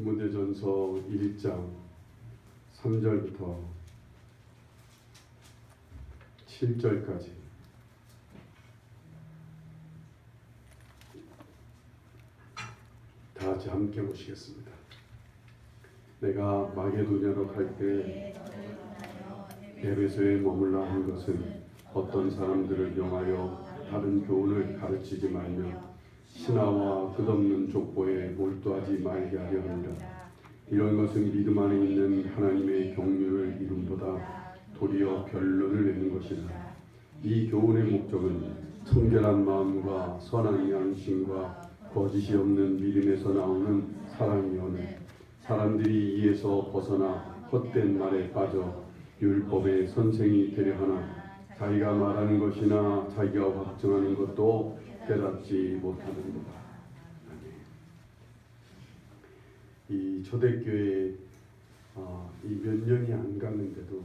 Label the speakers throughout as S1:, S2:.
S1: 디모데전서 1장 3절부터 7절까지 다 같이 함께 보시겠습니다. 내가 마게도냐로 갈 때 에베소에 머물라 한 것은 어떤 사람들을 명하여 다른 교훈을 가르치지 말며 신하와 끝없는 족보에 몰두하지 말게 하려 합니다. 이런 것은 믿음 안에 있는 하나님의 경륜을 이름보다 도리어 변론을 내는 것이다. 이 교훈의 목적은 청결한 마음과 선한 양심과 거짓이 없는 믿음에서 나오는 사랑이오늘 사람들이 이에서 벗어나 헛된 말에 빠져 율법의 선생이 되려 하나 자기가 말하는 것이나 자기가 확증하는 것도 깨닫지 못하는도다. 이 초대교회에 이 몇 년이 안 갔는데도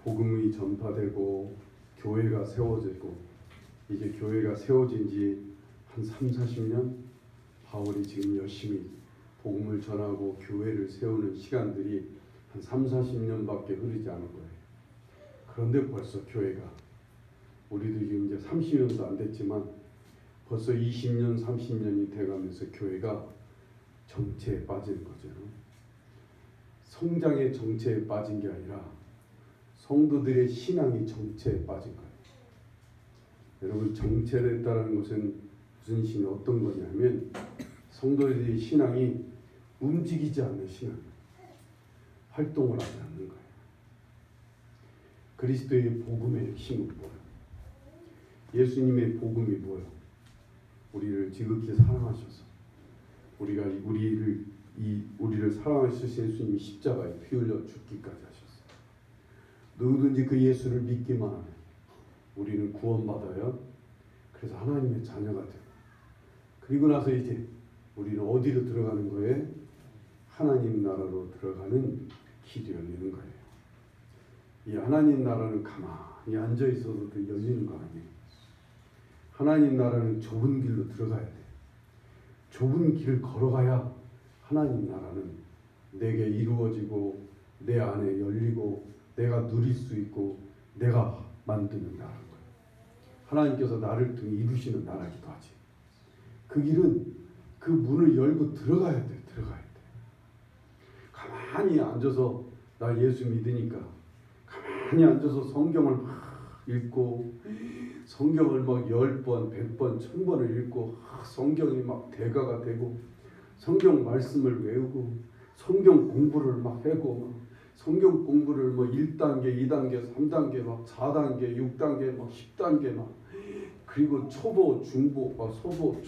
S1: 복음이 전파되고 교회가 세워지고 이제 교회가 세워진 지 한 3, 40년 바울이 지금 열심히 복음을 전하고 교회를 세우는 시간들이 한 3, 40년밖에 흐르지 않은 거예요. 그런데 벌써 교회가 우리도 지금 이제 30년도 안 됐지만 벌써 20년, 30년이 돼가면서 교회가 정체에 빠지는 거죠. 성장의 정체에 빠진 게 아니라 성도들의 신앙이 정체에 빠진 거예요. 여러분, 정체됐다는 것은 무슨 신이 어떤 거냐면 성도들의 신앙이 움직이지 않는 신앙, 활동을 하지 않는 거예요. 그리스도의 복음의 힘은 뭐예요? 예수님의 복음이 뭐예요? 우리를 지극히 사랑하셔서 우리를 사랑하셔서 예수님이 십자가에 피 흘려 죽기까지 하셨어요. 누구든지 그 예수를 믿기만 하면 우리는 구원받아요. 그래서 하나님의 자녀가 돼요. 그리고 나서 이제 우리는 어디로 들어가는 거예요? 하나님 나라로 들어가는 길이 열리는 거예요. 이 하나님 나라는 가만히 앉아 있어도 열리는 거 아니에요. 하나님 나라는 좁은 길로 들어가야 돼요. 좁은 길을 걸어가야 하나님 나라는 내게 이루어지고 내 안에 열리고 내가 누릴 수 있고 내가 만드는 나라인 거예요. 하나님께서 나를 통해 이루시는 나라기도 하지. 그 길은 그 문을 열고 들어가야 돼. 가만히 앉아서 나 예수 믿으니까 가만히 앉아서 성경을 막 읽고 성경을 막 10번, 100번, 1000번을 읽고 성경이 막 대가가 되고 성경 말씀을 외우고 성경 공부를 막 하고 막 성경 공부를 뭐 1단계, 2단계, 3단계, 막 4단계, 6단계, 막 10단계 막 그리고 초보, 중보, 막 초급,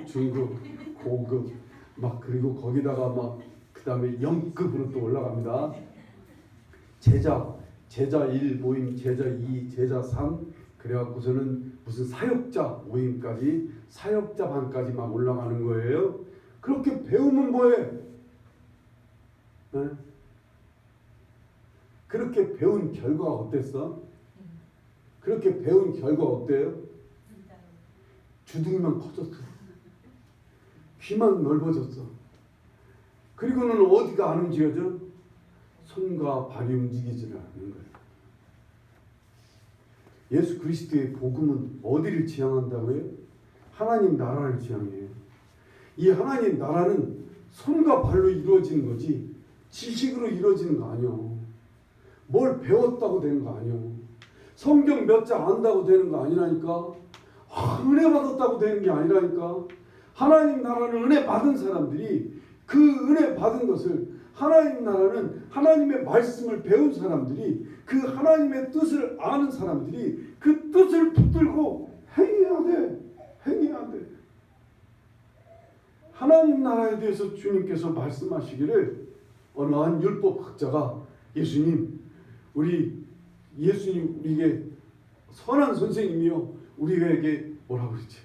S1: 중급, 고급 막 그리고 거기다가 막 그 다음에 0급으로 또 올라갑니다. 제자 1 모임, 제자 2, 제자 3 그래갖고서는 무슨 사역자 모임까지 사역자 반까지 막 올라가는 거예요. 그렇게 배우면 뭐해? 네? 그렇게 배운 결과가 어땠어? 그렇게 배운 결과가 어때요? 주둥이만 커졌어. 귀만 넓어졌어. 그리고는 어디가 안 움직여져? 손과 발이 움직이지를 않는 거예요. 예수 그리스도의 복음은 어디를 지향한다고요? 하나님 나라를 지향해요. 이 하나님 나라는 손과 발로 이루어지는 거지 지식으로 이루어지는 거 아니요. 뭘 배웠다고 되는 거 아니요. 성경 몇 장 안다고 되는 거 아니라니까. 은혜 받았다고 되는 게 아니라니까. 하나님 나라는 은혜 받은 사람들이 그 은혜 받은 것을 하나님 나라는 하나님의 말씀을 배운 사람들이 그 하나님의 뜻을 아는 사람들이 그 뜻을 붙들고 행해야 돼. 하나님 나라에 대해서 주님께서 말씀하시기를 어느 한 율법학자가 예수님 우리에게 선한 선생님이요 우리에게 뭐라고 그랬지?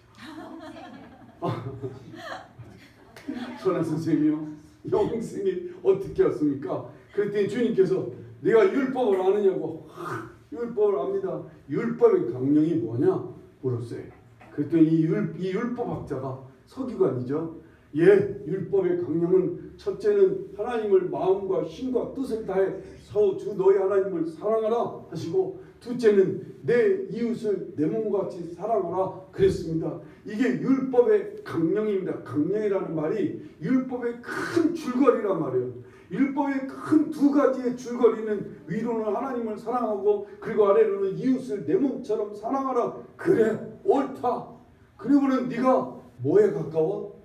S1: 선한 선생님이요 영생이 어떻게 왔습니까? 그랬더니 주님께서 네가 율법을 아느냐고 율법을 압니다. 율법의 강령이 뭐냐? 물었어요. 그랬더니 이 율법학자가 서기관이죠. 율법의 강령은 첫째는 하나님을 마음과 힘과 뜻을 다해 주 너희 하나님을 사랑하라 하시고, 둘째는 내 이웃을 내 몸과 같이 사랑하라 그랬습니다. 이게 율법의 강령입니다. 강령이라는 말이 율법의 큰 줄거리란 말이에요. 율법의 큰 두 가지의 줄거리는 위로는 하나님을 사랑하고, 그리고 아래로는 이웃을 내 몸처럼 사랑하라. 그래, 옳다. 그리고는 네가 뭐에 가까워?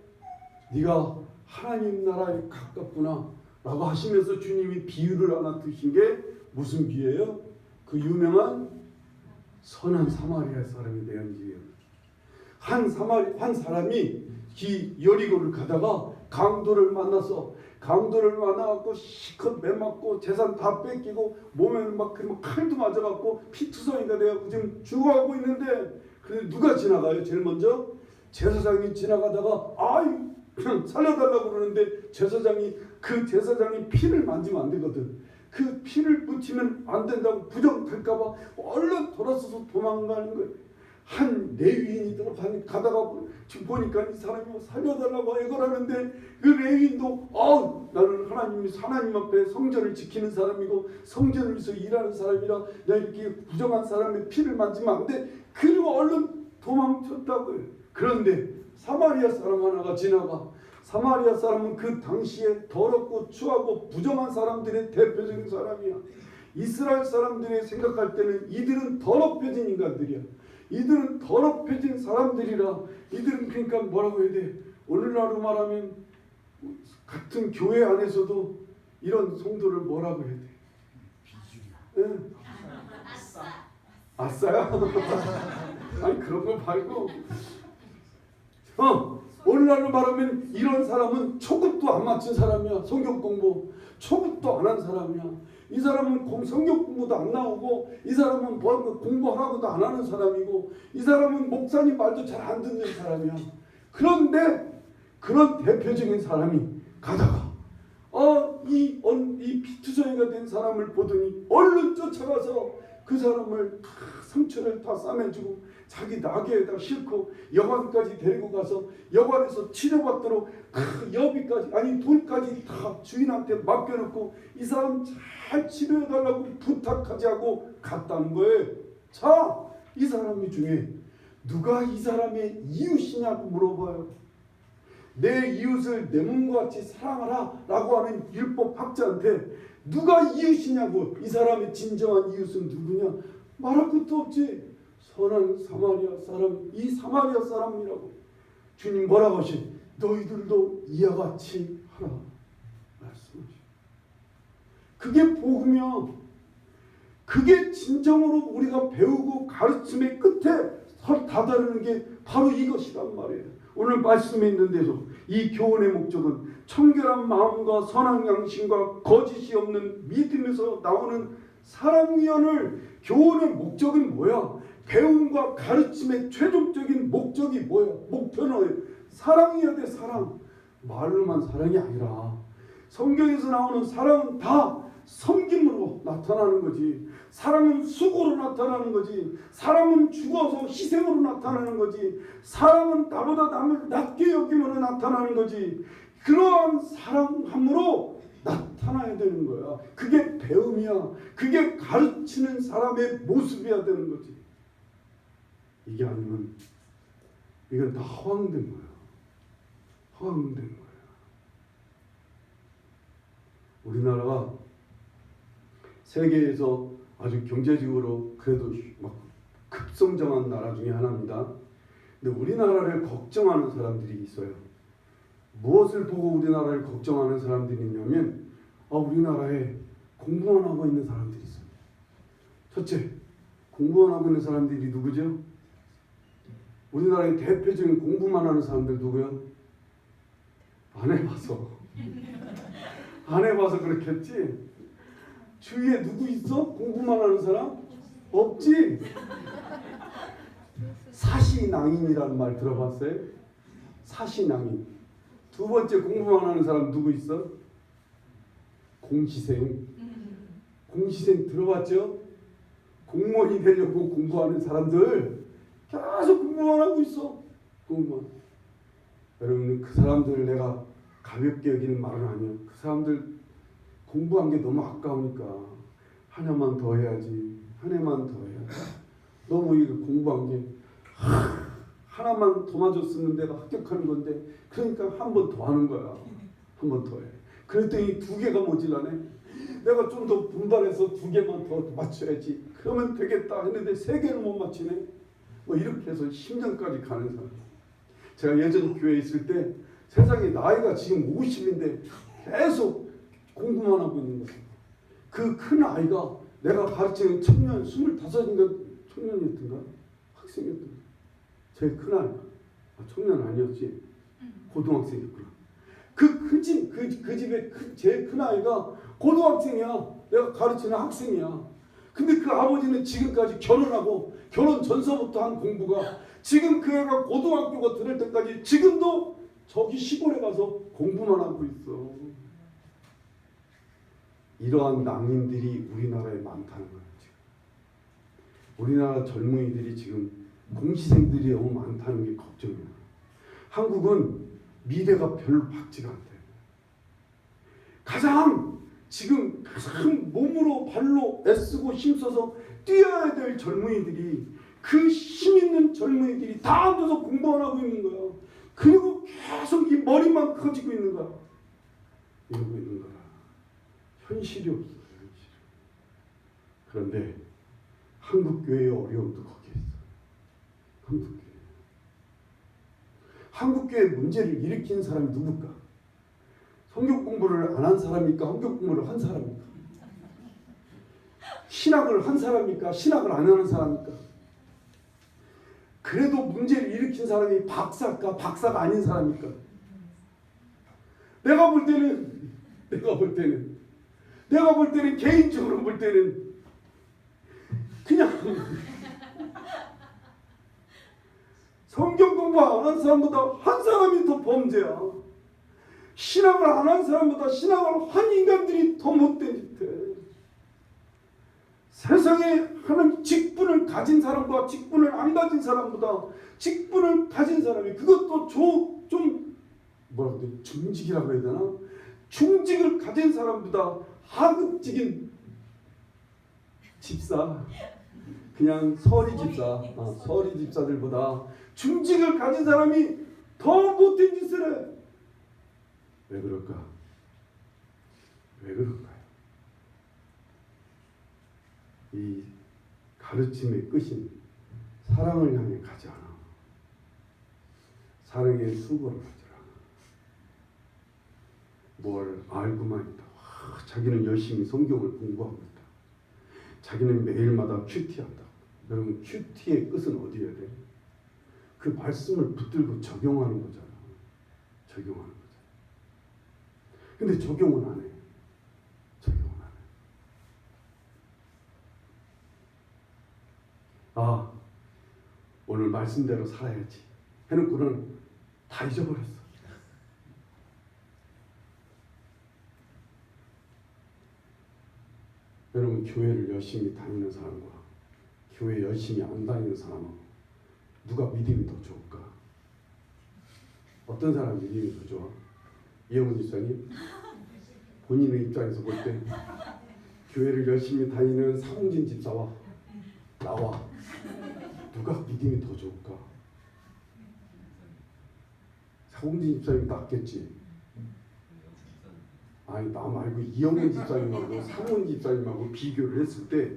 S1: 네가 하나님 나라에 가깝구나 라고 하시면서 주님이 비유를 하나 드신 게 무슨 비유예요? 그 유명한 선한 사마리아 사람에 대한 비유. 한 사람이 여리고를 가다가 강도를 만나서, 강도를 만나갖고 시컷 매맞고 재산 다 뺏기고 몸에 막 칼도 맞아갖고 피투성이가 돼갖고 지금 죽어가고 있는데, 그런데 누가 지나가요? 제일 먼저 제사장이 지나가다가 아이 살려달라고 그러는데 그 제사장이 피를 만지면 안 되거든. 그 피를 묻히면 안 된다고 부정할까봐 얼른 돌아서서 도망가는 거예요. 한 레위인이 가다가 보니까 이 사람이 살려달라고 애걸하는데, 그 레위인도 나는 하나님 앞에 성전을 지키는 사람이고 성전을 위해서 일하는 사람이라 내가 이렇게 부정한 사람의 피를 만지면 안 돼. 그리고 얼른 도망쳤다고요. 그런데 사마리아 사람 하나가 지나가. 사마리아 사람은 그 당시에 더럽고 추하고 부정한 사람들의 대표적인 사람이야. 이스라엘 사람들이 생각할 때는 이들은 더럽혀진 인간들이야. 이들은 더럽혀진 사람들이라. 이들은 그러니까 뭐라고 해야 돼? 오늘날로 말하면 같은 교회 안에서도 이런 성도를 뭐라고 해야 돼? 비주류. 네. 아싸야? 아니 그런 걸 말고 오늘날로 말하면 이런 사람은 초급도 안 마친 사람이야. 성경 공부 초급도 안 한 사람이야. 이 사람은 성경 공부도 안 나오고, 이 사람은 뭐 공부하라고도 안 하는 사람이고, 이 사람은 목사님 말도 잘 안 듣는 사람이야. 그런데 그런 대표적인 사람이 가다가 이 피투성이가 된 사람을 보더니 얼른 쫓아가서 그 사람을 상처를 다 싸매주고 자기 나귀에다 싣고 여관까지 데리고 가서 여관에서 치료받도록 돈까지 다 주인한테 맡겨놓고 이 사람 잘 치료해달라고 부탁하지 하고 갔다는 거예요. 자, 이 사람 중에 누가 이 사람의 이웃이냐고 물어봐요. 내 이웃을 내 몸과 같이 사랑하라 라고 하는 율법학자한테 누가 이웃이냐고, 이 사람의 진정한 이웃은 누구냐? 말할 것도 없지. 선한 사마리아 사람, 이 사마리아 사람이라고. 주님 뭐라고 하시? 너희들도 이와 같이 하라 말씀하시. 그게 복음이야. 그게 진정으로 우리가 배우고 가르침의 끝에 다다르는 게 바로 이것이란 말이에요. 오늘 말씀에 있는 데서 이 교훈의 목적은 청결한 마음과 선한 양심과 거짓이 없는 믿음에서 나오는 사랑위원을, 교훈의 목적은 뭐야? 배움과 가르침의 최종적인 목적이 뭐야? 목표는 사랑이어야 돼. 사랑. 말로만 사랑이 아니라 성경에서 나오는 사랑은 다 섬김으로 나타나는 거지. 사랑은 수고로 나타나는 거지. 사랑은 죽어서 희생으로 나타나는 거지. 사랑은 나보다 남을 낮게 여기면 나타나는 거지. 그러한 사랑함으로 나타나야 되는 거야. 그게 배움이야. 그게 가르치는 사람의 모습이어야 되는 거지. 이게 아니면 이건 다 허황된 거야. 허황된 거야. 우리나라가 세계에서 아주 경제적으로 그래도 막 급성장한 나라 중에 하나입니다. 근데 우리나라를 걱정하는 사람들이 있어요. 무엇을 보고 우리나라를 걱정하는 사람들이 있냐면 우리나라에 공부만 하고 있는 사람들이 있어요. 첫째, 공부만 하고 있는 사람들이 누구죠? 우리나라의 대표적인 공부만 하는 사람들 누구요? 안 해봐서. 안 해봐서 그렇겠지. 주위에 누구 있어? 공부만 하는 사람? 없지. 사시낭인이라는 말 들어봤어요? 사시낭인. 두 번째 공부만 하는 사람 누구 있어? 공시생. 공시생 들어봤죠? 공무원이 되려고 공부하는 사람들 계속 공부만 하고 있어. 공부만. 여러분, 그 사람들을 내가 가볍게 여기는 말은 아니에요. 그 사람들 공부한 게 너무 아까우니까 하나만 더 해야지, 한 해만 더 해야지. 너무 이거 공부한 게 하나만 더 맞았으면 내가 합격하는 건데, 그러니까 한 번 더 하는 거야. 한 번 더 해. 그랬더니 2개가 모질라네. 내가 좀 더 분발해서 2개만 더 맞춰야지. 그러면 되겠다 했는데 3개를 못 맞히네. 뭐 이렇게 해서 10년까지 가는 사람. 제가 예전 교회에 있을 때 세상에 나이가 지금 50인데 계속 공부만 하고 있는 거예요. 그 큰 아이가 내가 가르치는 청년, 25인가 청년이었던가 학생이었던가, 제일 큰 아이가 청년 아니었지, 고등학생이었구나. 그 집에 제일 큰 아이가 고등학생이야. 내가 가르치는 학생이야. 근데 그 아버지는 지금까지 결혼하고 결혼 전서부터 한 공부가 지금 그 애가 고등학교가 들을 때까지 지금도 저기 시골에 가서 공부만 하고 있어. 이러한 낭인들이 우리나라에 많다는 거예요. 지금. 우리나라 젊은이들이 지금 공시생들이 너무 많다는 게 걱정이야. 한국은 미래가 별로 밝지가 않대. 가장 몸으로 발로 애쓰고 힘써서 뛰어야 될 젊은이들이, 그 힘 있는 젊은이들이 다 앉아서 공부만 하고 있는 거야. 그리고 계속 이 머리만 커지고 있는 거야. 이러고 있는 거야. 현실이 없어요. 현실. 그런데 한국교회의 어려움도 거기에 있어. 한국교회 문제를 일으킨 사람이 누굴까? 성경 공부를 안 한 사람입니까? 성경 공부를 한 사람입니까? 신학을 한 사람입니까? 신학을 안 하는 사람입니까? 그래도 문제를 일으킨 사람이 박사일까? 박사가 아닌 사람입니까? 내가 볼 때는 개인적으로 볼 때는 그냥 성경 공부 안 한 사람보다 한 사람이 더 범죄야. 신학을 안 한 사람보다 신학을 한 인간들이 더 못된 짓 해. 세상에 하는 직분을 가진 사람과 직분을 안 가진 사람보다 직분을 가진 사람이, 그것도 좀 뭐라고 해야 돼? 중직이라고 해야 되나? 중직을 가진 사람보다 하급직인 집사, 그냥 서리 집사들보다 중직을 가진 사람이 더 못된 짓을 해. 왜 그럴까? 왜 그럴까요? 이 가르침의 끝인 사랑을 향해 가지 않아. 사랑의 수고를 하지 않아. 뭘 알고만 있다. 자기는 열심히 성경을 공부하고 있다. 자기는 매일마다 큐티한다. 여러분, 큐티의 끝은 어디여야 돼? 그 말씀을 붙들고 적용하는 거잖아. 적용하는 거잖아. 근데 적용은 안 해. 적용은 안 해. 아, 오늘 말씀대로 살아야지 해놓고는 다 잊어버렸어. 여러분, 교회를 열심히 다니는 사람과 교회 열심히 안 다니는 사람하고 누가 믿음이 더 좋을까? 어떤 사람 믿음이 더 좋아? 이영훈 집사님, 본인의 입장에서 볼 때 교회를 열심히 다니는 사홍진 집사와 나와 누가 믿음이 더 좋을까? 사홍진 집사님이 낫겠지. 아니, 나 말고 이영훈 집사님하고 사홍진 집사님하고 비교를 했을 때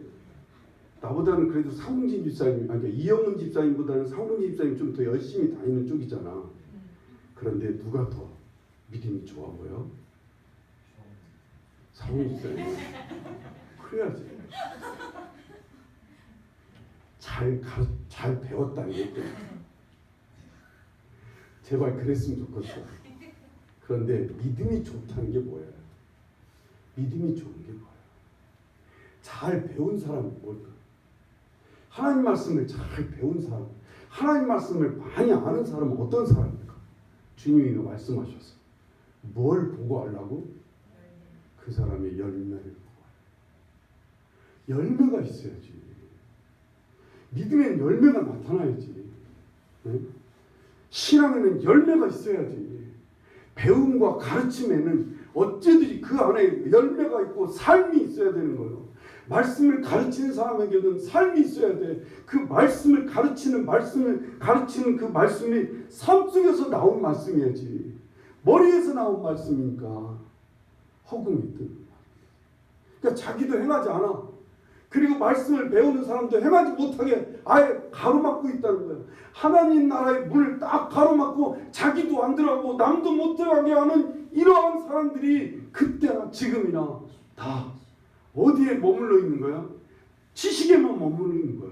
S1: 나보다는 그래도 사홍진 집사님, 아니 그러니까 이영훈 집사님보다는 사홍진 집사님이 좀 더 열심히 다니는 쪽이잖아. 그런데 누가 더 믿음이 좋아 보여? 사홍진 집사님. 그래야지. 잘 배웠다는 얘기. 제발 그랬으면 좋겠어. 그런데 믿음이 좋다는 게 뭐예요? 믿음이 좋은 게 뭐예요? 잘 배운 사람은 뭘까? 하나님 말씀을 잘 배운 사람, 하나님 말씀을 많이 아는 사람은 어떤 사람입니까? 주님이 말씀하셨어. 뭘 보고 하려고? 그 사람의 열매를 보고. 열매가 있어야지. 믿음엔 열매가 나타나야지. 네? 신앙에는 열매가 있어야지. 배움과 가르침에는 어찌든지 그 안에 열매가 있고 삶이 있어야 되는 거예요. 말씀을 가르치는 사람에게는 삶이 있어야 돼. 그 말씀을 가르치는 그 말씀이 삶 속에서 나온 말씀이야지. 머리에서 나온 말씀이니까 허공이 뜨는 거야. 그러니까 자기도 행하지 않아. 그리고 말씀을 배우는 사람도 행하지 못하게 아예 가로막고 있다는 거예요. 하나님 나라의 문을 딱 가로막고 자기도 안 들어가고 남도 못 들어가게 하는 이러한 사람들이 그때나 지금이나 다 어디에 머물러 있는 거야? 지식에만 머물러 있는 거야.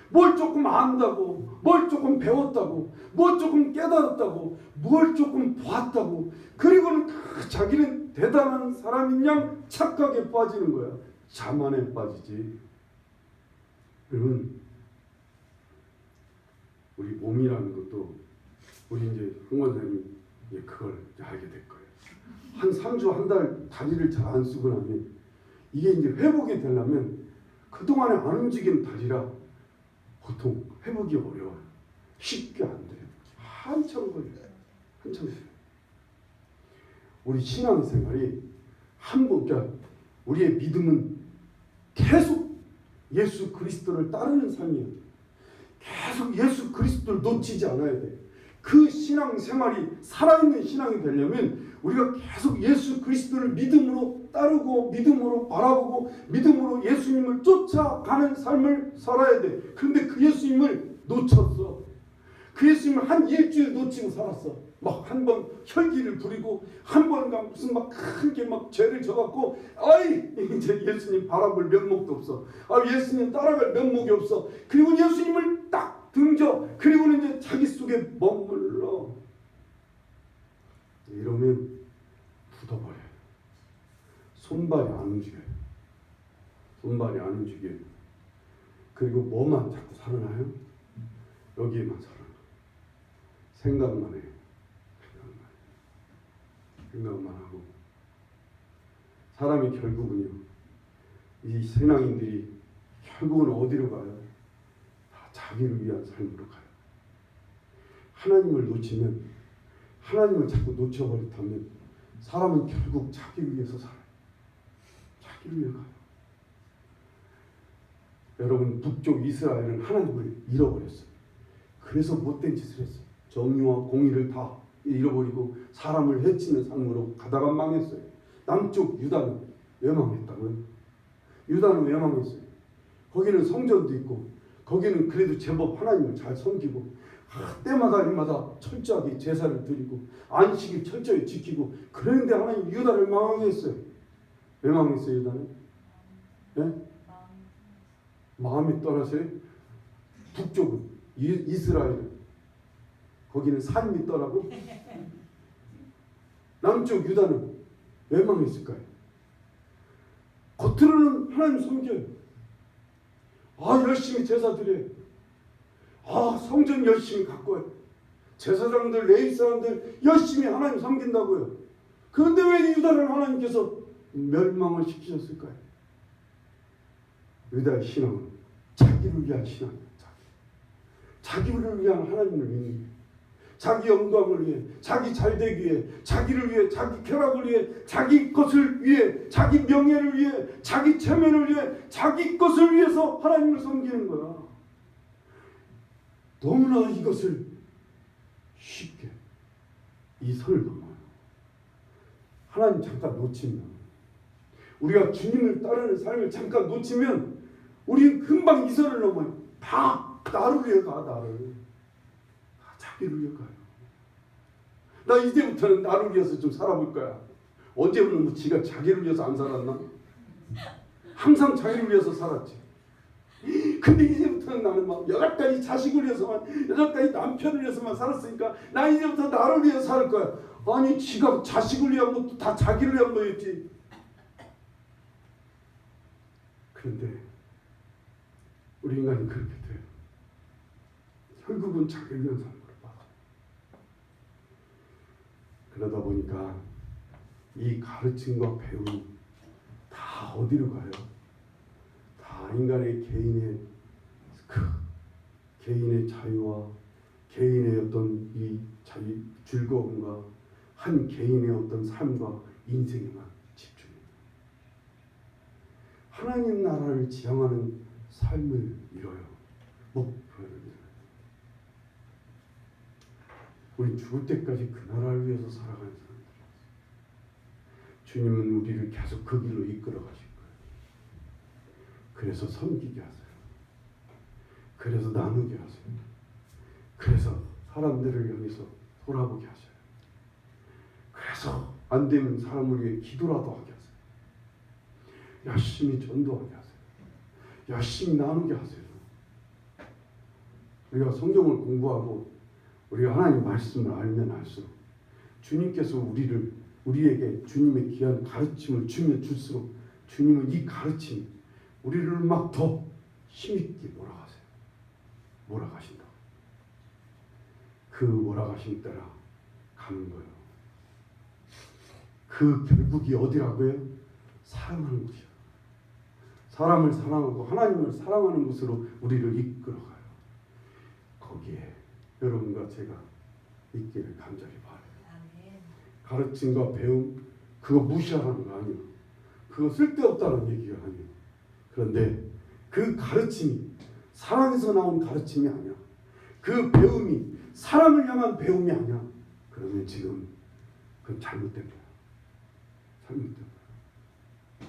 S1: 뭘 조금 안다고, 뭘 조금 배웠다고, 뭘 조금 깨달았다고, 뭘 조금 봤다고, 그리고는 다 자기는 대단한 사람인 양 착각에 빠지는 거야. 자만에 빠지지. 여러분, 우리 몸이라는 것도 우리 이제 홍 원장님이 그걸 알게 될 거예요. 한 3주, 한 달 다리를 잘 안 쓰고 나면 이게 이제 회복이 되려면 그동안에 안 움직이는 다리라 보통 회복이 어려워요. 쉽게 안 돼요. 한참 걸려요. 한참 걸려요. 우리 신앙생활이 그러니까 우리의 믿음은 계속 예수 그리스도를 따르는 삶이에요. 계속 예수 그리스도를 놓치지 않아야 돼. 그 신앙생활이 살아있는 신앙이 되려면 우리가 계속 예수 그리스도를 믿음으로 따르고 믿음으로 바라보고 믿음으로 예수님을 쫓아가는 삶을 살아야 돼. 그런데 그 예수님을 놓쳤어. 그 예수님을 한 일주일 놓치고 살았어. 막 한 번 혈기를 부리고 한 번가 무슨 막 크게 막 죄를 져갖고 이제 예수님 바라볼 면목도 없어. 예수님 따라갈 면목이 없어. 그리고 예수님을 딱 등져. 그리고는 이제 자기 속에 머물러. 이러면 굳어버려요. 손발이 안 움직여요. 손발이 안 움직여요. 그리고 뭐만 자꾸 살아나요? 여기에만 살아나. 생각만 해요. 생각만 하고. 사람이 결국은요, 이 신앙인들이 결국은 어디로 가요? 다 자기를 위한 삶으로 가요. 하나님을 놓치면, 하나님을 자꾸 놓쳐버렸다면 사람은 결국 자기를 위해서 살아요. 자기를 위해 가요. 여러분, 북쪽 이스라엘은 하나님을 잃어버렸어요. 그래서 못된 짓을 했어요. 정의와 공의를 다 잃어버리고 사람을 해치는 삶으로 가다가 망했어요. 남쪽 유다는 왜 망했다고요? 유다는 왜 망했어요? 거기는 성전도 있고 거기는 그래도 제법 하나님을 잘 섬기고 때마다 철저하게 제사를 드리고 안식일 철저히 지키고 그런데 하나님 유다를 망하게 했어요. 왜 망했어요 유다는? 네? 마음이 떠나서요? 북쪽은 이스라엘은 거기는 삶이 떠나고 남쪽 유다는 왜 망했을까요? 겉으로는 하나님 섬겨요. 열심히 제사 드려요. 성전 열심히 가꿔요. 제사장들, 레위 사람들 열심히 하나님 섬긴다고요. 그런데 왜 유다를 하나님께서 멸망을 시키셨을까요? 유다의 신앙은 자기를 위한 신앙이에요. 자기를 위한 하나님을 믿는 거예요. 자기 영광을 위해, 자기 잘되기 위해, 자기를 위해, 자기 쾌락을 위해, 자기 것을 위해, 자기 명예를 위해, 자기 체면을 위해, 자기 것을 위해서 하나님을 섬기는 거야. 너무나 이것을 쉽게 이 선을 넘어요. 하나님 잠깐 놓치면, 우리가 주님을 따르는 삶을 잠깐 놓치면 우리는 금방 이 선을 넘어요. 다 나를 위해 가. 나를 다 자기를 위해 가요. 나 이제부터는 나를 위해서 좀 살아볼 거야. 언제부터는 뭐 지가 자기를 위해서 안 살았나? 항상 자기를 위해서 살았지. 근데 이제부터는 나는 막 8가지 자식을 위해서만 8가지 남편을 위해서만 살았으니까 나 이제부터 나를 위해서 살 거야. 아니 지가 자식을 위한 것도 다 자기를 위한 거였지. 그런데 우리 인간이 그렇게 돼요. 결국은 자기를 위한 삶으로 빠져. 그러다 보니까 이 가르침과 배움이 다 어디로 가요? 다 인간의 개인의 개인의 자유와 개인의 어떤 이 자유 즐거움과 한 개인의 어떤 삶과 인생에만 집중해요. 하나님 나라를 지향하는 삶을 잃어요. 목표를 잃어요. 우리 죽을 때까지 그 나라를 위해서 살아가는 사람들이었어요. 주님은 우리를 계속 그 길로 이끌어 가실 거예요. 그래서 섬기게 하세요. 그래서 나누게 하세요. 그래서 사람들을 향해서 돌아보게 하셔요. 그래서 안 되면 사람을 위해 기도라도 하게 하세요. 열심히 전도하게 하세요. 열심히 나누게 하세요. 우리가 성경을 공부하고 우리가 하나님 말씀을 알면 알수록 주님께서 우리에게 주님의 귀한 가르침을 주면 줄수록 주님은 이 가르침 우리를 막 더 힘있게 몰아가세요. 몰아가신다. 그 몰아가신 따라 가는 거예요. 그 결국이 어디라고요? 사랑하는 곳이요. 사람을 사랑하고 하나님을 사랑하는 곳으로 우리를 이끌어가요. 거기에 여러분과 제가 있기를 간절히 바라요. 가르침과 배움 그거 무시하라는 거 아니에요. 그거 쓸데없다는 얘기가 아니에요. 그런데 그 가르침이 사랑에서 나온 가르침이 아니야. 그 배움이 사랑을 향한 배움이 아니야. 그러면 지금 그건 잘못된 거야. 잘못된 거야.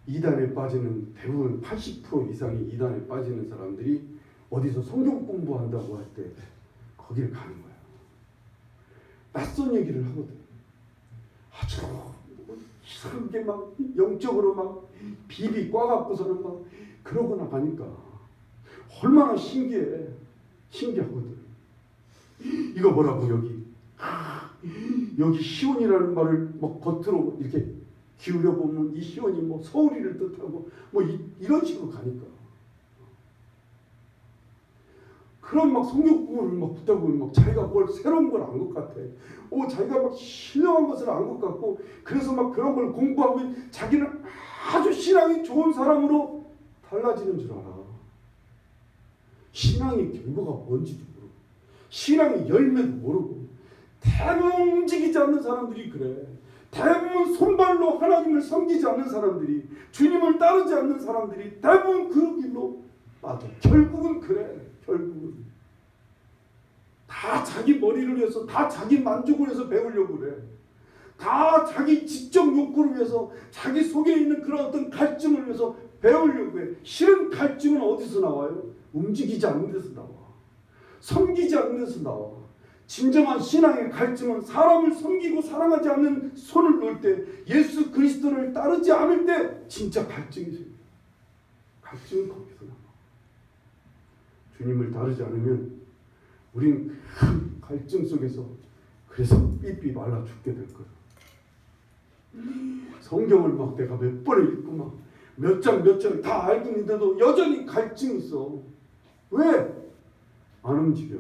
S1: 이단에 빠지는 대부분 80% 이상이 이단에 빠지는 사람들이 어디서 성경 공부한다고 할 때 거기를 가는 거야. 낯선 얘기를 하거든. 아주 이상하게 막 영적으로 막 비비 꽈갖고서는 막 그러고 나가니까 얼마나 신기하거든. 이거 뭐라고 여기 시온이라는 말을 막 겉으로 이렇게 기울여 보면 이 시온이 뭐 서울이를 뜻하고 뭐 이런 식으로 가니까 그런 막 성경 공부를 막 듣다 보면 막 자기가 뭘 새로운 걸 안 것 같아. 자기가 막 신령한 것을 안 것 같고 그래서 막 그런 걸 공부하고 자기는 아주 신앙이 좋은 사람으로 달라지는 줄 알아. 신앙의 결과가 뭔지도 모르고 신앙의 열매도 모르고 대부분 움직이지 않는 사람들이 그래. 대부분 손발로 하나님을 섬기지 않는 사람들이 주님을 따르지 않는 사람들이 대부분 그 길로 빠져. 결국은 그래. 결국은 다 자기 머리를 위해서 다 자기 만족을 위해서 배우려고 그래. 다 자기 지적 욕구를 위해서 자기 속에 있는 그런 어떤 갈증을 위해서 배우려고 해. 실은 갈증은 어디서 나와요? 움직이지 않는 데서 나와. 섬기지 않는 데서 나와. 진정한 신앙의 갈증은 사람을 섬기고 사랑하지 않는 손을 놓을 때 예수 그리스도를 따르지 않을 때 진짜 갈증이 생겨요. 갈증은 거기서 나와. 주님을 따르지 않으면 우린 큰 갈증 속에서 그래서 삐삐 말라 죽게 될 거야. 성경을 막 내가 몇 번을 읽고 막 몇 장 다 알고 있는데도 여전히 갈증이 있어. 왜? 안 움직여.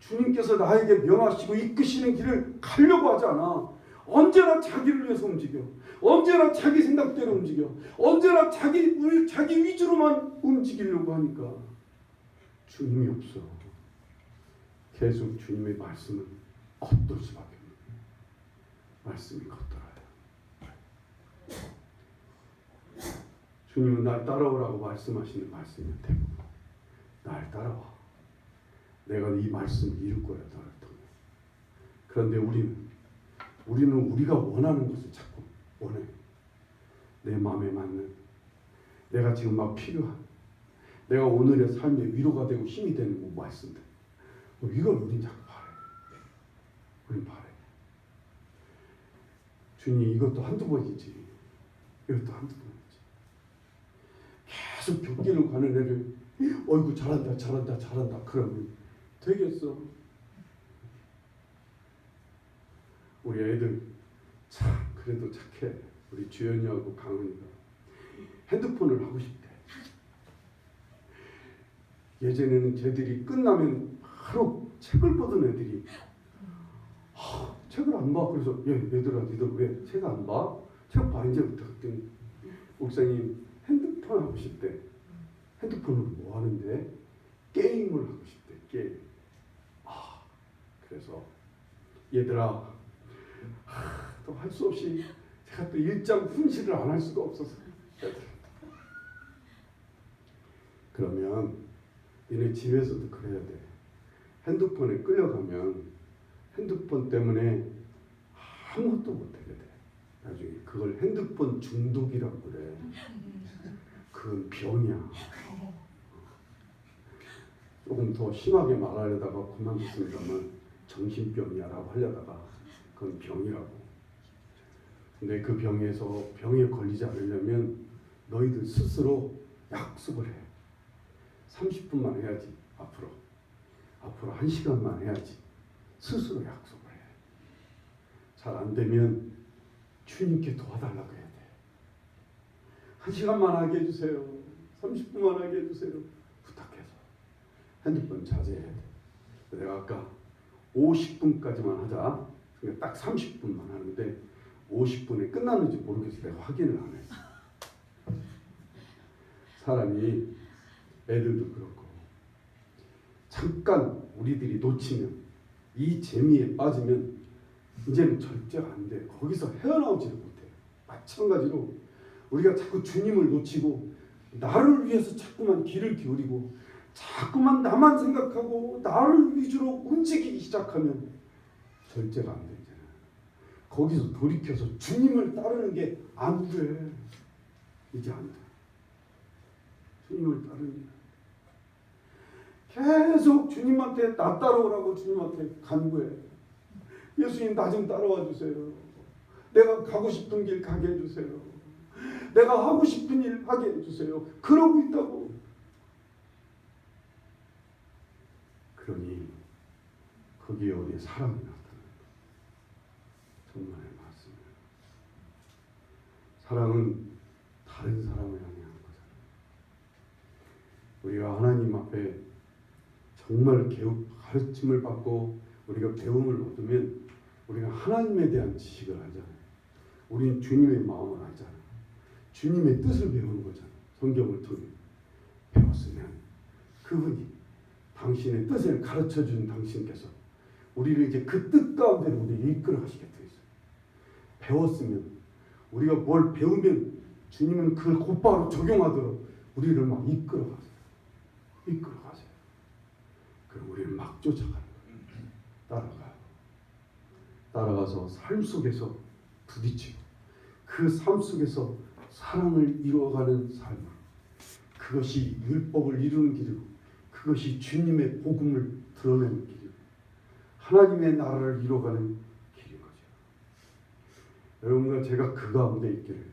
S1: 주님께서 나에게 명하시고 이끄시는 길을 가려고 하지 않아. 언제나 자기를 위해서 움직여. 언제나 자기 생각대로 움직여. 언제나 자기 위주로만 움직이려고 하니까 주님이 없어. 계속 주님의 말씀은 겉돌 수밖에 없는 말씀이 겉돌아요. 주님은 날 따라오라고 말씀하시는 말씀이 대부분 날 따라와. 내가 이 말씀을 이룰 거야. 너를 통해. 그런데 우리는 우리가 원하는 것을 자꾸 원해. 내 마음에 맞는 내가 지금 막 필요한 내가 오늘의 삶의 위로가 되고 힘이 되는 뭐 말씀들 이걸 우린 자꾸 바래. 우린 바래. 주님 이것도 한두 번이지. 이것도 한두 번이지. 계속 격기로 가는 애를 어이구 잘한다 그러면 되겠어. 우리 애들 참 그래도 착해. 우리 주연이하고 강은이가 핸드폰을 하고 싶대. 예전에는 쟤들이 끝나면 바로 책을 보던 애들이 책을 안 봐. 그래서 얘들아 니들 왜 책 안 봐? 제가 반지부터 그랬더니 목사님 핸드폰 하고 싶대. 핸드폰으로 뭐 하는데? 게임을 하고 싶대. 게임. 그래서 얘들아, 또 할 수 없이 제가 또 일장 훈시를 안 할 수가 없어서, 그러면 너네 집에서도 그래야 돼. 핸드폰에 끌려가면 핸드폰 때문에 아무것도 못하게 돼. 나중에 그걸 핸드폰 중독이라고 그래. 그건 병이야. 조금 더 심하게 말하려다가 그만뒀습니다만 정신병이야라고 하려다가 그건 병이라고. 근데 그 병에 걸리지 않으려면 너희들 스스로 약속을 해. 30분만 해야지. 앞으로 1시간만 해야지. 스스로 약속을 해. 잘 안 되면 주님께 도와달라고 해야 돼. 1시간만 하게 해주세요. 30분만 하게 해주세요. 부탁해서 핸드폰 자제해야 돼. 내가 아까 50분까지만 하자. 그러니까 딱 30분만 하는데 50분에 끝났는지 모르겠어. 내가 확인을 안 했어. 사람이, 애들도 그렇고, 잠깐 우리들이 놓치면, 이 재미에 빠지면 이제는 절제가 안 돼. 거기서 헤어나오지를 못해. 마찬가지로 우리가 자꾸 주님을 놓치고 나를 위해서 자꾸만 귀를 기울이고 자꾸만 나만 생각하고 나를 위주로 움직이기 시작하면 절제가 안 되잖아. 거기서 돌이켜서 주님을 따르는 게 안 돼. 이제 안 돼. 주님을 따르는 게 계속 주님한테 나 따라오라고 주님한테 간구해. 예수님 나 좀 따라와 주세요. 내가 가고 싶은 길 가게 해주세요. 내가 하고 싶은 일 하게 해주세요. 그러고 있다고. 그러니 거기에 우리의 사랑이 나타납니다. 정말 맞습니다. 사랑은 다른 사람을 향한 거잖아요. 우리가 하나님 앞에 정말 가르침을 받고 우리가 배움을 얻으면 우리가 하나님에 대한 지식을 알잖아요. 우리는 주님의 마음을 알잖아요. 주님의 뜻을 배우는 거잖아요. 성경을 통해 배웠으면 그분이 당신의 뜻을 가르쳐준 당신께서 우리를 이제 그 뜻 가운데로 우리를 이끌어 가시게 되어 있어요. 배웠으면 우리가 뭘 배우면 주님은 그걸 곧바로 적용하도록 우리를 막 이끌어 가세요. 이끌어 가세요. 그럼 우리를 막 쫓아가는 거예요. 따라가요. 따라가서 삶 속에서 부딪히고 그 삶 속에서 사랑을 이루어가는 삶. 그것이 율법을 이루는 길이고 그것이 주님의 복음을 드러내는 길이고 하나님의 나라를 이루어가는 길인 거죠. 여러분과 제가 그 가운데 있기를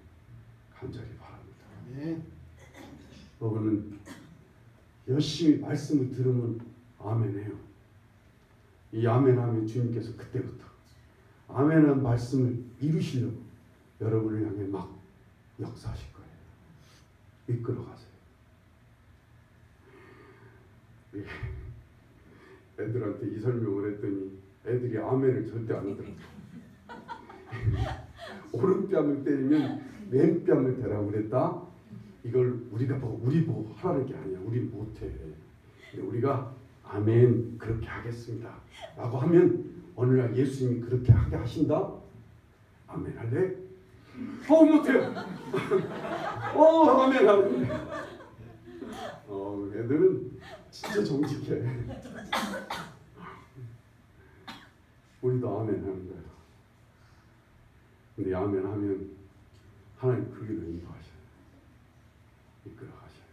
S1: 간절히 바랍니다. 네. 여러분은 열심히 말씀을 들으면 아멘해요. 이 아멘하면 주님께서 그때부터 아멘한 말씀을 이루시려고 여러분을 향해 막 역사하실 거예요. 이끌어 가세요. 애들한테 이 설명을 했더니 애들이 아멘을 절대 안 하더라고요. 오른뺨을 때리면 왼뺨을 대라고 그랬다. 이걸 우리가 우리 보고 하라는 게 아니야. 우리 못해. 근데 우리가 아멘 그렇게 하겠습니다 라고 하면 어느 날 예수님이 그렇게 하게 하신다. 아멘 할래? 못해요. 아멘 할래. 애들은 진짜 정직해. 우리도 아멘 하는 거야. 근데 아멘 하면 하나님 그 길로 인도하셔요. 이끌어 가셔요.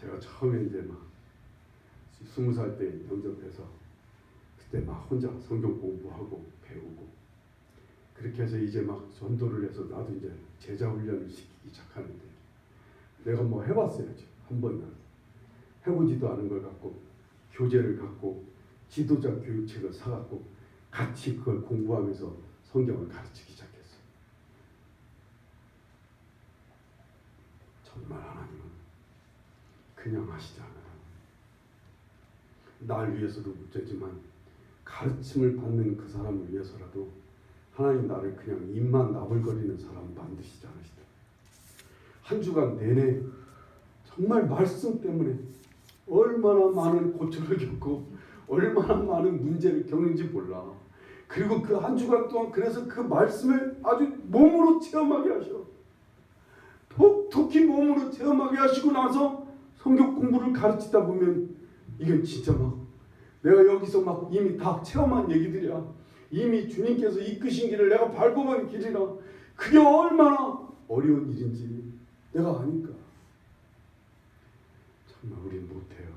S1: 제가 처음에 이제 막 20살 때 영접해서 그때 막 혼자 성경 공부하고 배우고 그렇게 해서 이제 막 전도를 해서 나도 이제 제자 훈련을 시키기 시작하는데 내가 뭐 해봤어야지. 한 번은 해보지도 않은 걸 갖고 교재를 갖고 지도자 교육책을 사갖고 같이 그걸 공부하면서 성경을 가르치기 시작했어요. 정말 하나님은 그냥 하시지 않아요. 날 위해서도 문제지만 가르침을 받는 그 사람을 위해서라도 하나님 나를 그냥 입만 나불거리는 사람 만드시지 않으시다. 한 주간 내내 정말 말씀 때문에 얼마나 많은 고초를 겪고 얼마나 많은 문제를 겪는지 몰라. 그리고 그 한 주간 동안 그래서 그 말씀을 아주 몸으로 체험하게 하셔. 독특히 몸으로 체험하게 하시고 나서 성경 공부를 가르치다 보면 이건 진짜 막 내가 여기서 막 이미 다 체험한 얘기들이야. 이미 주님께서 이끄신 길을 내가 밟아본 길이라. 그게 얼마나 어려운 일인지 내가 아니까. 정말 우리는 못해요.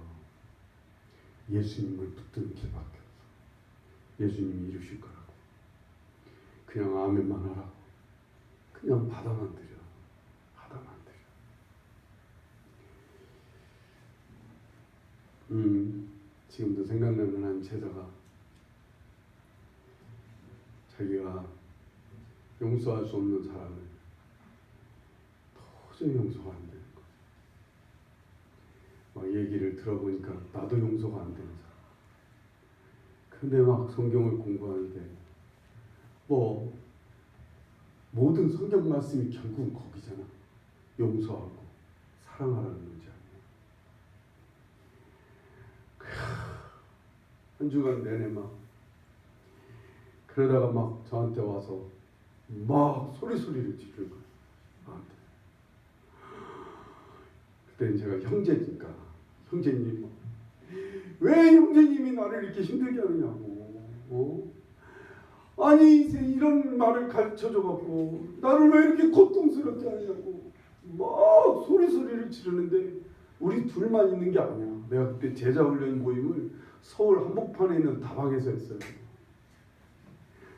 S1: 예수님을 붙드는 길밖에 없어. 예수님이 이루실 거라고. 그냥 아멘만 하라고. 그냥 받아만 드려. 받아만 드려. 지금도 생각나는 한 제자가 자기가 용서할 수 없는 사람을 도저히 용서가 안 되는 거. 막 얘기를 들어보니까 나도 용서가 안 되는 사람. 근데 막 성경을 공부하는데 뭐 모든 성경 말씀이 결국은 거기잖아. 용서하고 사랑하라는 문제 아니야. 한 주간 내내 막 그러다가 막 저한테 와서 막 소리를 지르는 거예요. 나한테. 그때는 제가 형제니까 형제님 왜 형제님이 나를 이렇게 힘들게 하느냐고. 아니 이런 말을 가르쳐줘갖고 나를 왜 이렇게 고통스럽게 하냐고 막 소리를 지르는데 우리 둘만 있는 게 아니야. 내가 그때 제자훈련 모임을 서울 한복판에 있는 다방에서 했어요.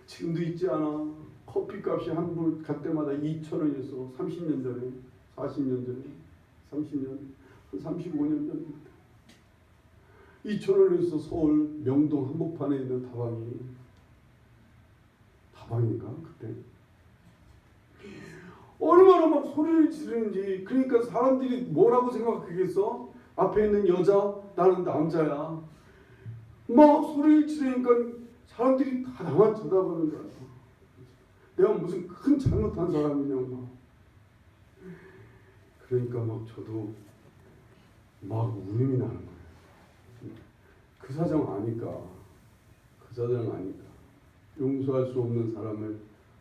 S1: 지금도 있지 않아. 커피값이 한 분 갈 때마다 2,000원이었어. 30년 전에, 40년 전에, 30년, 한 35년 전입니다. 2,000원이었어. 서울 명동 한복판에 있는 다방인가 그때. 얼마나 막 소리를 지르는지. 그러니까 사람들이 뭐라고 생각하겠어? 앞에 있는 여자, 나는 남자야. 막 소리를 지르니까 사람들이 다 나만 쳐다보는 거야. 내가 무슨 큰 잘못한 사람이냐고. 그러니까 막 저도 막 울음이 나는 거예요. 그 사정 아니까. 용서할 수 없는 사람을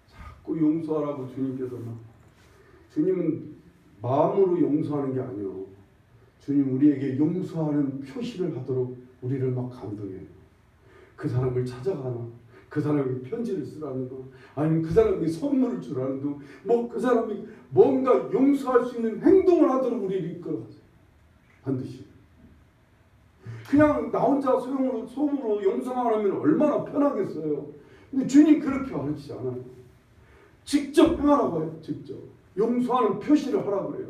S1: 자꾸 용서하라고 주님께서 막. 주님은 마음으로 용서하는 게 아니에요. 주님 우리에게 용서하는 표시를 하도록 우리를 막 감동해요. 그 사람을 찾아가나, 그 사람에게 편지를 쓰라는 거, 아니면 그 사람에게 선물을 주라는 거, 뭐 그 사람이 뭔가 용서할 수 있는 행동을 하도록 우리를 이끌어가세요. 반드시. 그냥 나 혼자 속으로 용서만 하면 얼마나 편하겠어요. 근데 주님 그렇게 가르치지 않아요. 직접 행하라고 해요. 직접. 용서하는 표시를 하라고 그래요.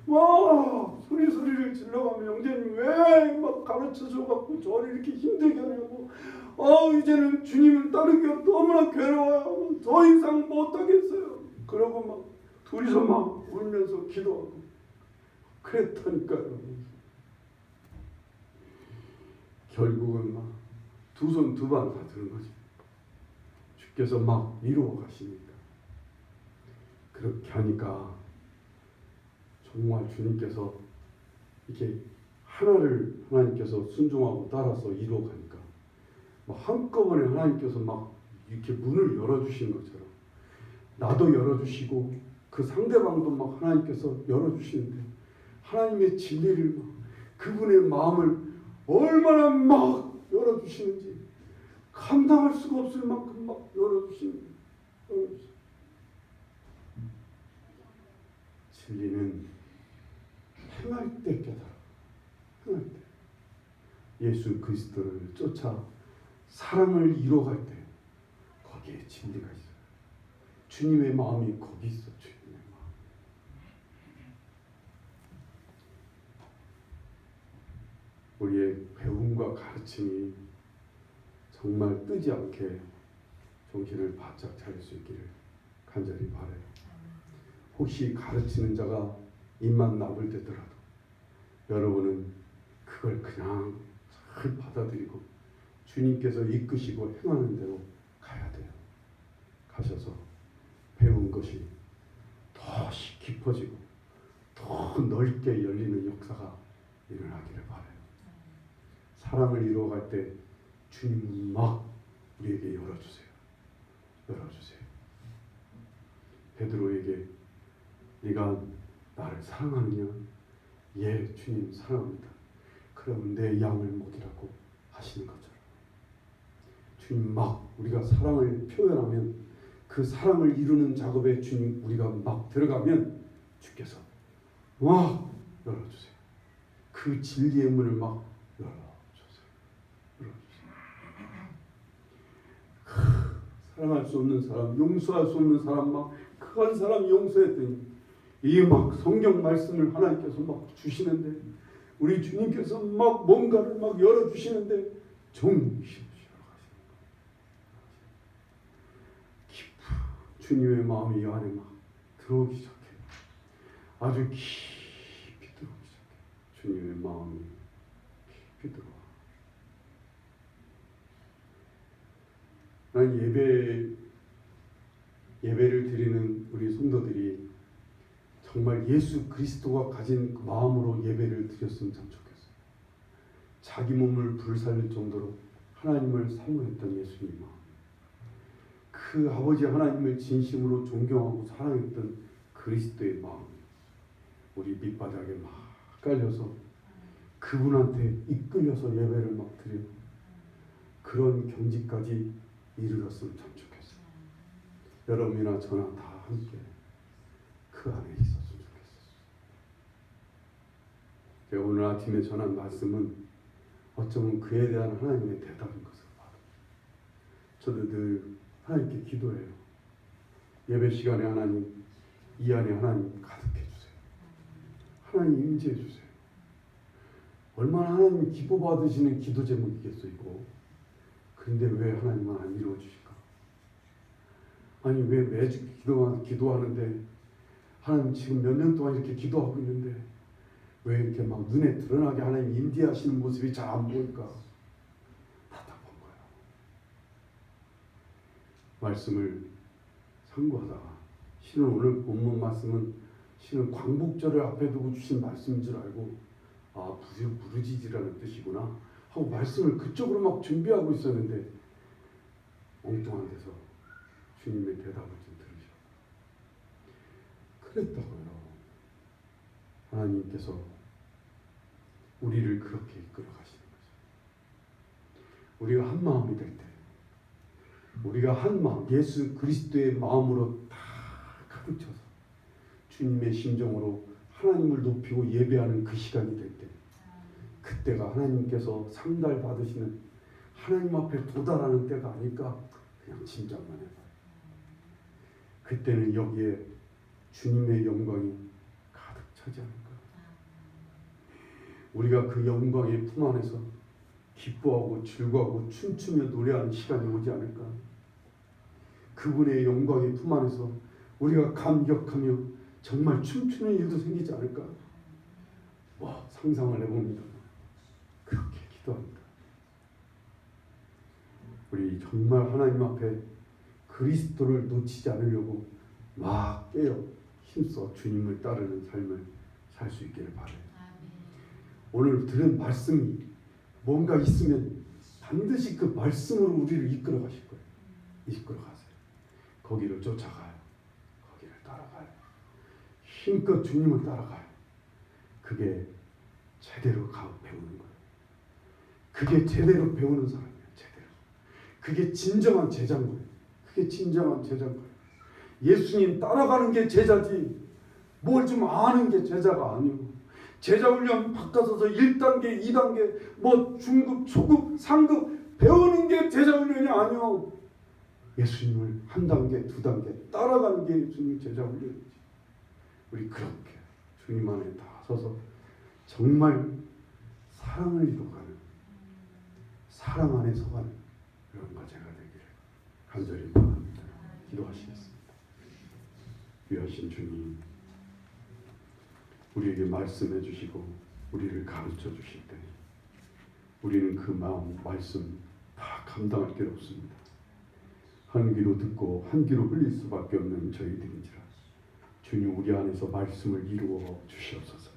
S1: 와 소리를 질러가면 형제님 왜 막 가르쳐줘갖고 저를 이렇게 힘들게 하냐고. 이제는 주님을 따르기가 너무나 괴로워요. 더 이상 못하겠어요. 그러고 막 둘이서 막 울면서 기도하고 그랬다니까요. 결국은 막 두 손 두 발 다 드는 거지. 주께서 막 이루어 가시니까. 그렇게 하니까 정말 주님께서 이렇게 하나를 하나님께서 순종하고 따라서 이루어가니까 막 한꺼번에 하나님께서 막 이렇게 문을 열어주시는 것처럼 나도 열어주시고 그 상대방도 막 하나님께서 열어주시는데 하나님의 진리를 막 그분의 마음을 얼마나 막 열어주시는지 감당할 수가 없을 만큼 막 열어주시는 진리는 행할 때 깨달아. 행할 때. 예수 그리스도를 쫓아 사랑을 이뤄갈 때 거기에 진리가 있어요. 주님의 마음이 거기 있어. 주님의 마음. 우리의 배움과 가르침이 정말 뜨지 않게 정신을 바짝 차릴 수 있기를 간절히 바라요. 혹시 가르치는 자가 입만 나불대더라도 여러분은 그걸 그냥 잘 받아들이고 주님께서 이끄시고 행하는 대로 가야 돼요. 가셔서 배운 것이 더 깊어지고 더 넓게 열리는 역사가 일어나기를 바라요. 사랑을 이루어갈 때 주님은 막 우리에게 열어주세요. 열어주세요. 베드로에게 네가 나를 사랑하느냐? 예, 주님 사랑합니다. 그럼 내 양을 먹이라고 하시는 것처럼 주님 막 우리가 사랑을 표현하면 그 사랑을 이루는 작업에 주님 우리가 막 들어가면 주께서 막 열어주세요. 그 진리의 문을 막 열어주세요. 사랑할 수 없는 사람, 용서할 수 없는 사람, 막 큰 사람 용서했더니 이 막 성경 말씀을 하나님께서 막 주시는데 우리 주님께서 막 뭔가를 막 열어주시는데 정신없이 주님의 마음이 이 안에 막 들어오기 시작해요. 아주 깊이 들어오기 시작해요. 주님의 마음이 깊이 들어와. 난 예배를 드리는 우리 성도들이 정말 예수 그리스도가 가진 그 마음으로 예배를 드렸으면 참 좋겠어요. 자기 몸을 불살릴 정도로 하나님을 사모했던 예수님 마음. 그 아버지 하나님을 진심으로 존경하고 사랑했던 그리스도의 마음. 우리 밑바닥에 막 깔려서 그분한테 이끌려서 예배를 막 드리고 그런 경지까지 이르렀으면 참 좋겠어요. 여러분이나 저나 다 함께 그 안에 있었으면 좋겠어요. 오늘 아침에 전한 말씀은 어쩌면 그에 대한 하나님의 대답인 것을 봐요. 저도 늘 하나님께 기도해요. 예배 시간에 하나님, 이 안에 하나님 가득해 주세요. 하나님 임재해 주세요. 얼마나 하나님 기뻐 받으시는 기도 제목이겠어 이거. 그런데 왜 하나님은 안 이루어 주실까? 아니 왜 매주 기도하는데 하나님 지금 몇 년 동안 이렇게 기도하고 있는데 왜 이렇게 막 눈에 드러나게 하나님 임재하시는 모습이 잘 안 보일까? 답답한 거예요. 말씀을 상고하다가 실은 오늘 본문 말씀은 실은 광복절을 앞에 두고 주신 말씀인 줄 알고 아 부르짖으라는 뜻이구나 하고 말씀을 그쪽으로 막 준비하고 있었는데 엉뚱한 데서 주님의 대답을 좀 들으셨고 그랬다고요. 하나님께서 우리를 그렇게 이끌어 가시는 거죠. 우리가 한 마음이 될 때 우리가 한 마음 예수 그리스도의 마음으로 다 가득 차서 주님의 심정으로 하나님을 높이고 예배하는 그 시간이 될 때 그때가 하나님께서 상달 받으시는 하나님 앞에 도달하는 때가 아닐까 그냥 짐작만 해봐요. 그때는 여기에 주님의 영광이 가득 차지 않을까. 우리가 그 영광의 품 안에서 기뻐하고 즐거워하고 춤추며 노래하는 시간이 오지 않을까. 그분의 영광의 품 안에서 우리가 감격하며 정말 춤추는 일도 생기지 않을까. 상상을 해봅니다. 그렇게 기도합니다. 우리 정말 하나님 앞에 그리스도를 놓치지 않으려고 막 깨어 힘써 주님을 따르는 삶을 살 수 있기를 바라요. 오늘 들은 말씀이 뭔가 있으면 반드시 그 말씀으로 우리를 이끌어 가실 거예요. 이끌어 가세요. 거기를 쫓아가요. 거기를 따라가요. 힘껏 주님을 따라가요. 그게 제대로 배우는 거예요. 그게 제대로 배우는 사람이에요. 제대로. 그게 진정한 제자인 거예요. 그게 진정한 제자인 거예요. 예수님 따라가는 게 제자지 뭘 좀 아는 게 제자가 아니고 제자 훈련 바꿔서서 1단계, 2단계, 중급, 초급, 상급 배우는 게 제자 훈련이 아니요. 예수님을 한 단계, 2단계 따라가는 게 예수님 제자 훈련이지. 우리 그렇게 주님 안에 다 서서 정말 사랑을 이루어가는 사랑 안에 서가는 그런 과제가 되기를 간절히 바랍니다. 기도하시겠습니다. 귀하신 주님, 우리에게 말씀해 주시고 우리를 가르쳐 주실 때 우리는 그 마음, 말씀 다 감당할 길 없습니다. 한 귀로 듣고 한 귀로 흘릴 수밖에 없는 저희들인지라 주님 우리 안에서 말씀을 이루어 주시옵소서.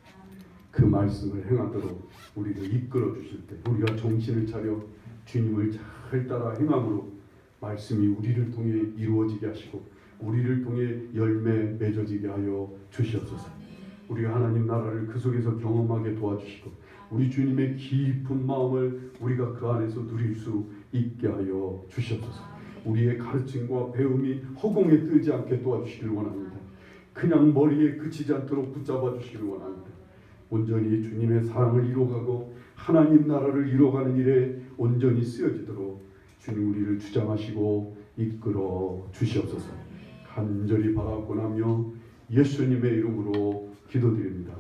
S1: 그 말씀을 행하도록 우리를 이끌어 주실 때 우리가 정신을 차려 주님을 잘 따라 행함으로 말씀이 우리를 통해 이루어지게 하시고 우리를 통해 열매 맺어지게 하여 주시옵소서. 우리가 하나님 나라를 그 속에서 경험하게 도와주시고 우리 주님의 깊은 마음을 우리가 그 안에서 누릴 수 있게 하여 주시옵소서. 우리의 가르침과 배움이 허공에 뜨지 않게 도와주시길 원합니다. 그냥 머리에 그치지 않도록 붙잡아 주시길 원합니다. 온전히 주님의 사랑을 이루어가고 하나님 나라를 이루어가는 일에 온전히 쓰여지도록 주님 우리를 주장하시고 이끌어 주시옵소서. 간절히 바라고나며 예수님의 이름으로 기도드립니다.